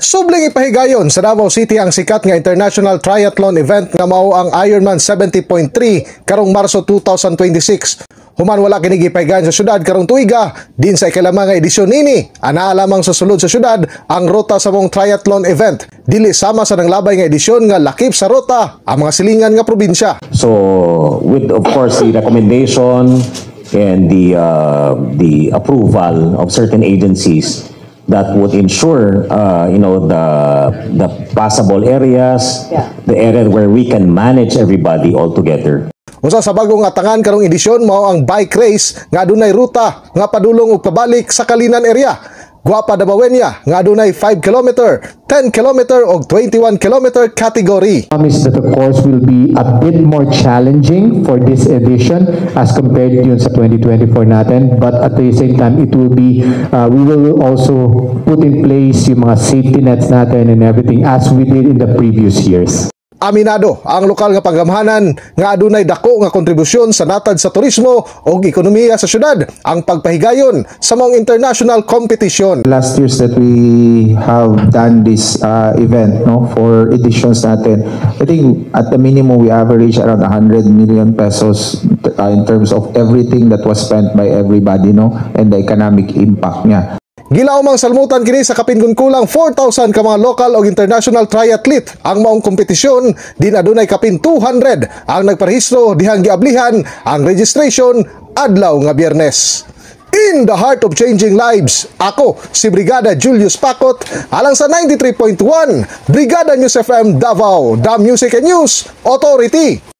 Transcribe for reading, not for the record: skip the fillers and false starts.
Subling ipahigayon sa Davao City ang sikat nga international triathlon event nga mao ang Ironman 70.3 karong Marso 2026. Human wala kini gipahigayon sa syudad karong tuiga, din sa ikalamang nga edisyon nini, ana lamang sa sulod sa syudad ang ruta sa mong triathlon event. Dili sama sa nanglabay nga edisyon nga lakip sa ruta ang mga silingan nga probinsya. So with of course the recommendation and the approval of certain agencies that would ensure, the passable areas, the area where we can manage everybody all together. Usa sa bagong atangan karong edisyon mao ang bike race nga adunay ruta nga padulong ug pabalik sa Kalinan area. Guapa Dabawenya nga adunay 5 km, 10 km ug 21 km category. Promise that the course will be a bit more challenging for this edition as compared yun sa 2024 natin, but at the same time it will be we will also put in place yung mga safety nets natin and everything as we did in the previous years. Aminado ang lokal nga panggamhanan nga adunay dako nga kontribusyon sa natad sa turismo o ekonomiya sa syudad ang pagpahigayon sa mga international competition. Last years that we have done this event for editions natin, I think at the minimum we average around 100 million pesos in terms of everything that was spent by everybody and the economic impact niya. Gilaw mang salmutan kini sa kapin kulang 4,000 ka mga local o international triathlete ang maong kompetisyon, din adunay kapin 200 ang nagparehistro dihang giablihan ang registration adlaw nga Biyernes. In the heart of changing lives, ako si Brigada Julius Pacot alang sa 93.1 Brigada News FM Davao, The Music and News Authority.